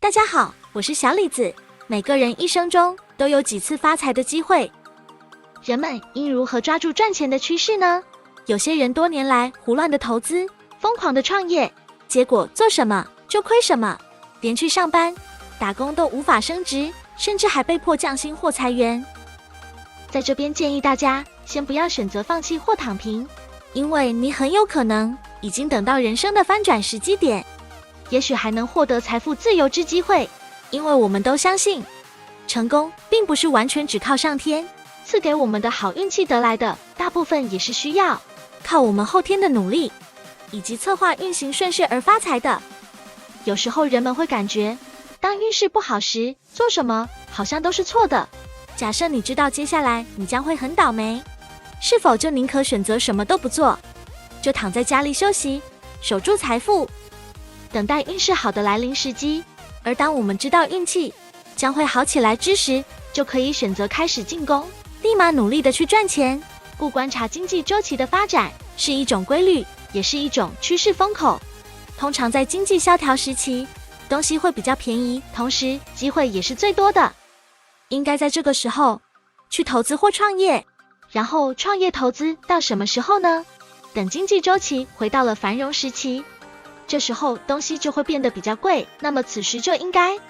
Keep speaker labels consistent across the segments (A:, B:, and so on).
A: 大家好，我是小李子。每个人一生中都有几次发财的机会，人们应如何抓住赚钱的趋势呢？有些人多年来胡乱的投资，疯狂的创业，结果做什么就亏什么，连去上班、打工都无法升职，甚至还被迫降薪或裁员。在这边建议大家先不要选择放弃或躺平，因为你很有可能已经等到人生的翻转时机点，也许还能获得财富自由之机会。因为我们都相信，成功并不是完全只靠上天赐给我们的好运气得来的，大部分也是需要靠我们后天的努力以及策划运行顺势而发财的。有时候人们会感觉，当运势不好时，做什么好像都是错的。假设你知道接下来你将会很倒霉，是否就宁可选择什么都不做，就躺在家里休息，守住财富，等待运势好的来临时机？而当我们知道运气将会好起来之时，就可以选择开始进攻，立马努力的去赚钱。不观察经济周期的发展是一种规律，也是一种趋势风口。通常在经济萧条时期，东西会比较便宜，同时机会也是最多的。应该在这个时候去投资或创业。然后创业投资到什么时候呢？等经济周期回到了繁荣时期，这时候东西就会变得比较贵，那么此时就应该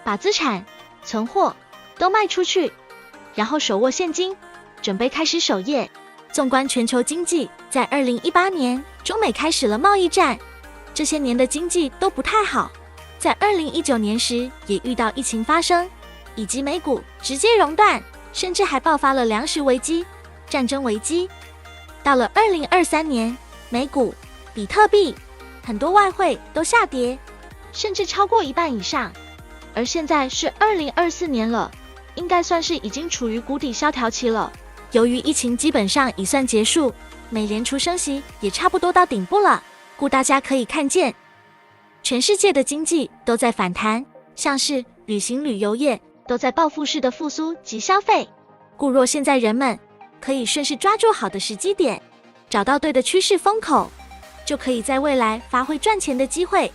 A: 把资产、存货都卖出去，然后手握现金，准备开始守业。纵观全球经济，在2018年，中美开始了贸易战，这些年的经济都不太好。在2019年时，也遇到疫情发生，以及美股直接熔断，甚至还爆发了粮食危机、战争危机。到了2023年，美股、比特币很多外汇都下跌，甚至超过1半以上。而现在是2024年了，应该算是已经处于谷底萧条期了。由于疫情基本上已算结束，美联储升息也差不多到顶部了，故大家可以看见，全世界的经济都在反弹，像是旅行旅游业都在报复式的复苏及消费。故若现在人们可以顺势抓住好的时机点，找到对的趋势风口，就可以在未来发挥赚钱的机会。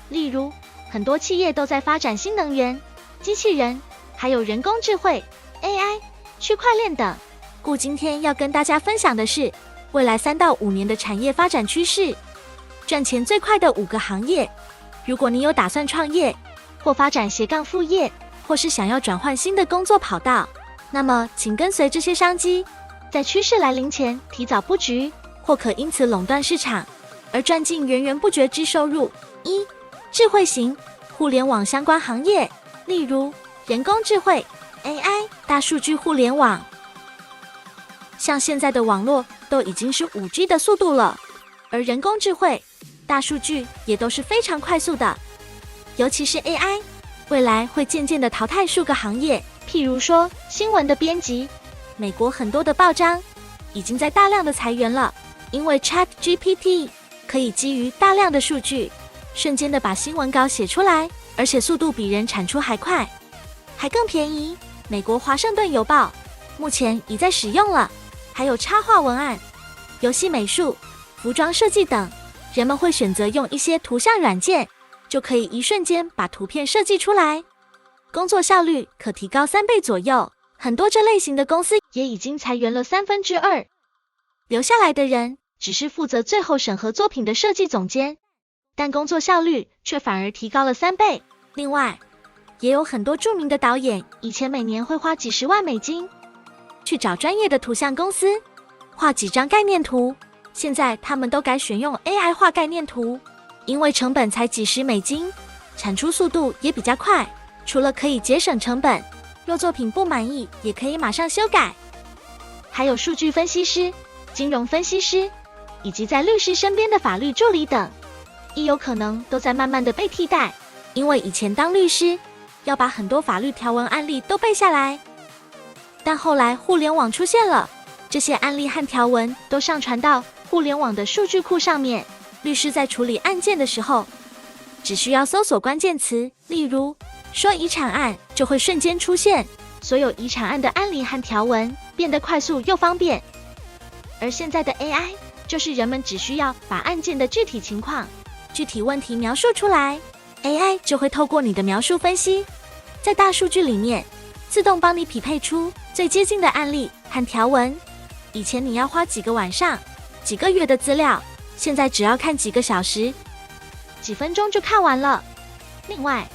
A: 例如，很多企业都在发展新能源、机器人，还有人工智慧、AI、区块链等。故今天要跟大家分享的是，未来3到5年的产业发展趋势，赚钱最快的5个行业。如果你有打算创业，或发展斜杠副业，或是想要转换新的工作跑道，那么请跟随这些商机，在趋势来临前提早布局，或可因此垄断市场而赚进源源不绝之收入。1、智慧型互联网相关行业，例如人工智慧、AI、大数据互联网。像现在的网络都已经是5G 的速度了，而人工智慧、大数据也都是非常快速的。尤其是 AI， 未来会渐渐的淘汰数个行业，譬如说新闻的编辑。美国很多的报章已经在大量的裁员了，因为 ChatGPT 可以基于大量的数据，瞬间的把新闻稿写出来，而且速度比人产出还快，还更便宜。美国华盛顿邮报目前已在使用了，还有插画文案、游戏美术、服装设计等，人们会选择用一些图像软件，就可以一瞬间把图片设计出来，工作效率可提高3倍左右。很多这类型的公司也已经裁员了2/3，留下来的人只是负责最后审核作品的设计总监，但工作效率却反而提高了3倍。另外，也有很多著名的导演，以前每年会花几十万美金去找专业的图像公司画几张概念图，现在他们都改选用 AI 画概念图，因为成本才几十美金，产出速度也比较快。除了可以节省成本，若作品不满意也可以马上修改。还有数据分析师、金融分析师，以及在律师身边的法律助理等，亦有可能都在慢慢的被替代。因为以前当律师要把很多法律条文案例都背下来，但后来互联网出现了，这些案例和条文都上传到互联网的数据库上面，律师在处理案件的时候，只需要搜索关键词，例如说遗产案，就会瞬间出现所有遗产案的案例和条文，变得快速又方便。而现在的 AI， 就是人们只需要把案件的具体情况、具体问题描述出来， AI 就会透过你的描述分析，在大数据里面自动帮你匹配出最接近的案例和条文。以前你要花几个晚上、几个月的资料，现在只要看几个小时、几分钟就看完了。另外，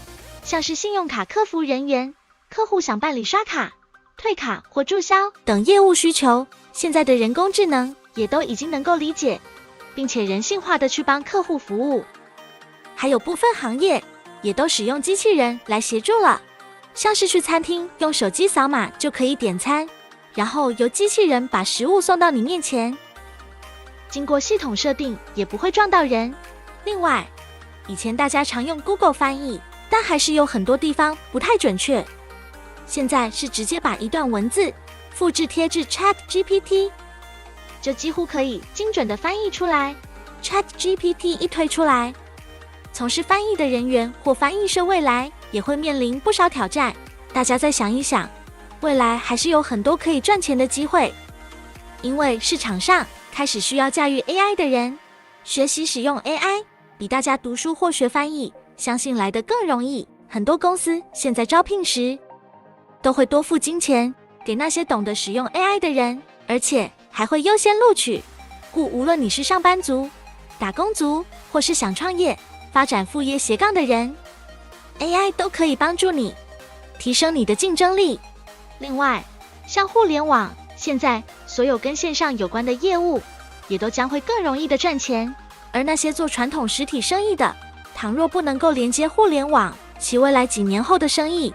A: 像是信用卡客服人员，客户想办理刷卡、退卡或注销等业务需求，现在的人工智能也都已经能够理解，并且人性化的去帮客户服务。还有部分行业也都使用机器人来协助了，像是去餐厅用手机扫码就可以点餐，然后由机器人把食物送到你面前，经过系统设定也不会撞到人。另外，以前大家常用 Google 翻译，但还是有很多地方不太准确。现在是直接把一段文字复制贴至 ChatGPT， 就几乎可以精准的翻译出来。ChatGPT 一推出来，从事翻译的人员或翻译社未来也会面临不少挑战。大家再想一想，未来还是有很多可以赚钱的机会，因为市场上开始需要驾驭 AI 的人，学习使用 AI 比大家读书或学翻译相信来得更容易。很多公司现在招聘时都会多付金钱给那些懂得使用 AI 的人，而且还会优先录取。故无论你是上班族、打工族，或是想创业、发展副业斜杠的人， AI 都可以帮助你提升你的竞争力。另外，像互联网，现在所有跟线上有关的业务也都将会更容易的赚钱，而那些做传统实体生意的，倘若不能够连接互联网，其未来几年后的生意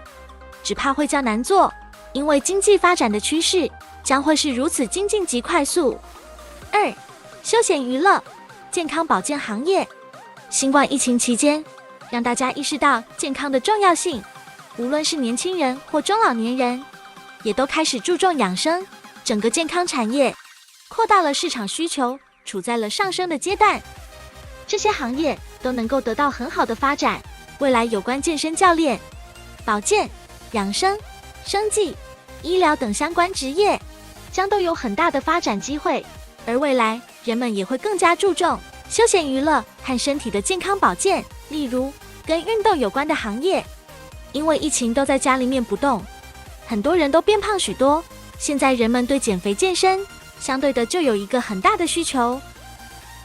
A: 只怕会较难做，因为经济发展的趋势将会是如此精进及快速。2、休闲娱乐、健康保健行业。新冠疫情期间，让大家意识到健康的重要性，无论是年轻人或中老年人，也都开始注重养生。整个健康产业扩大了市场需求，处在了上升的阶段，这些行业都能够得到很好的发展。未来有关健身教练、保健、养生、生技、医疗等相关职业将都有很大的发展机会，而未来人们也会更加注重休闲娱乐和身体的健康保健，例如跟运动有关的行业。因为疫情都在家里面不动，很多人都变胖许多，现在人们对减肥健身相对的就有一个很大的需求。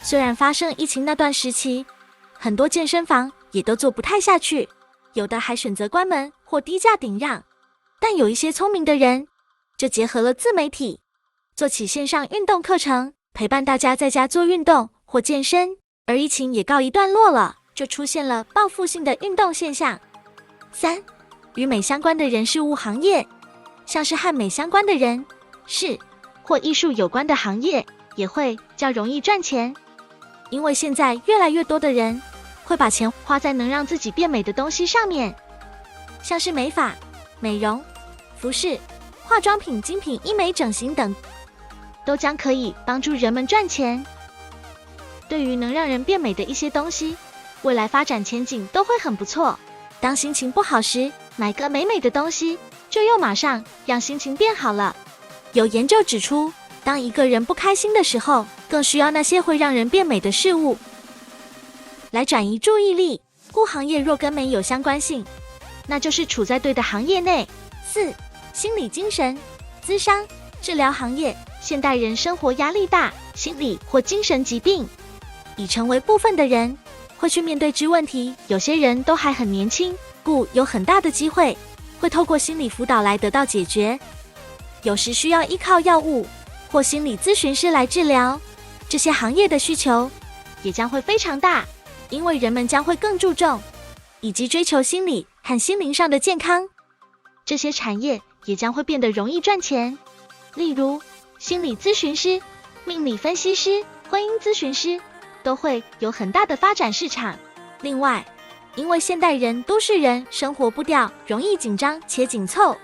A: 虽然发生疫情那段时期，很多健身房也都做不太下去，有的还选择关门或低价顶让，但有一些聪明的人就结合了自媒体，做起线上运动课程，陪伴大家在家做运动或健身。而疫情也告一段落了，就出现了报复性的运动现象。3、与美相关的人事物行业，像是和美相关的人事或艺术有关的行业也会较容易赚钱，因为现在越来越多的人会把钱花在能让自己变美的东西上面，像是美发、美容、服饰、化妆品、精品医美、整形等，都将可以帮助人们赚钱。对于能让人变美的一些东西，未来发展前景都会很不错。当心情不好时，买个美美的东西，就又马上让心情变好了。有研究指出，当一个人不开心的时候，更需要那些会让人变美的事物来转移注意力。故行业若跟美有相关性，那就是处在对的行业内。4、心理精神、咨商、治疗行业。现代人生活压力大，心理或精神疾病已成为部分的人会去面对之问题。有些人都还很年轻，故有很大的机会会透过心理辅导来得到解决，有时需要依靠药物或心理咨询师来治疗。这些行业的需求也将会非常大，因为人们将会更注重以及追求心理和心灵上的健康，这些产业也将会变得容易赚钱。例如心理咨询师、命理分析师、婚姻咨询师都会有很大的发展市场。另外，因为现代人、都市人生活步调容易紧张且紧凑，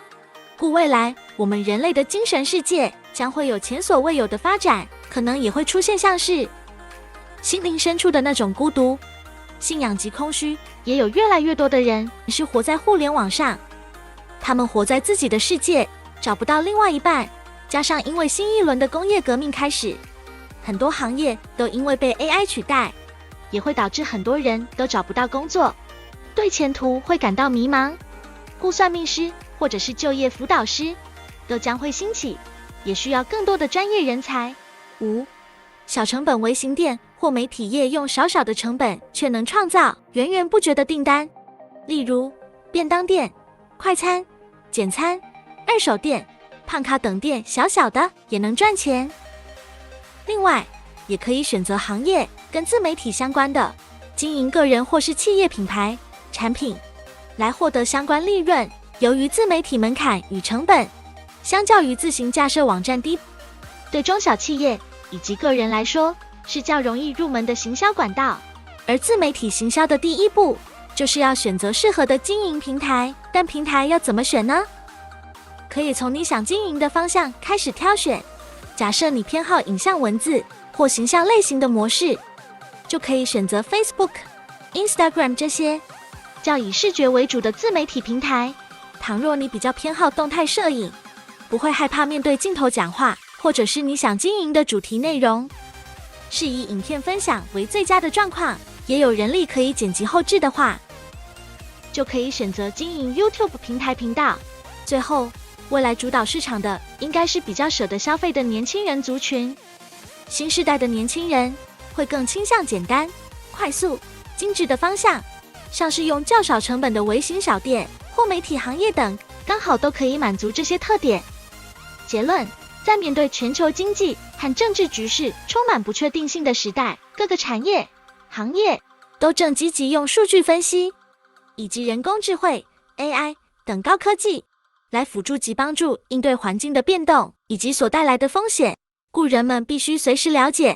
A: 故未来我们人类的精神世界将会有前所未有的发展，可能也会出现像是心灵深处的那种孤独、信仰及空虚。也有越来越多的人是活在互联网上，他们活在自己的世界，找不到另外一半。加上因为新一轮的工业革命开始，很多行业都因为被 AI 取代，也会导致很多人都找不到工作。对前途会感到迷茫，故算命师或者是就业辅导师都将会兴起，也需要更多的专业人才。5. 小成本微型店或媒体业用少少的成本却能创造源源不绝的订单，例如便当店、快餐、简餐、二手店、胖咖等店，小小的也能赚钱。另外，也可以选择行业跟自媒体相关的，经营个人或是企业品牌、产品，来获得相关利润。由于自媒体门槛与成本相较于自行架设网站低，对中小企业以及个人来说是较容易入门的行销管道。而自媒体行销的第一步就是要选择适合的经营平台，但平台要怎么选呢？可以从你想经营的方向开始挑选。假设你偏好影像文字或形象类型的模式，就可以选择 Facebook、Instagram 这些较以视觉为主的自媒体平台。倘若你比较偏好动态摄影，不会害怕面对镜头讲话，或者是你想经营的主题内容是以影片分享为最佳的状况，也有人力可以剪辑后制的话，就可以选择经营 YouTube 平台频道。最后，未来主导市场的应该是比较舍得消费的年轻人族群。新世代的年轻人会更倾向简单、快速、精致的方向，像是用较少成本的微型小店或媒体行业等，刚好都可以满足这些特点。结论，在面对全球经济和政治局势充满不确定性的时代，各个产业、行业都正积极用数据分析以及人工智慧 AI 等高科技来辅助及帮助应对环境的变动以及所带来的风险，故人们必须随时了解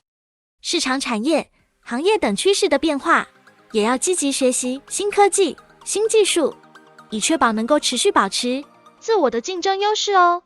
A: 市场、产业、行业等趋势的变化，也要积极学习新科技、新技术，以确保能够持续保持自我的竞争优势哦。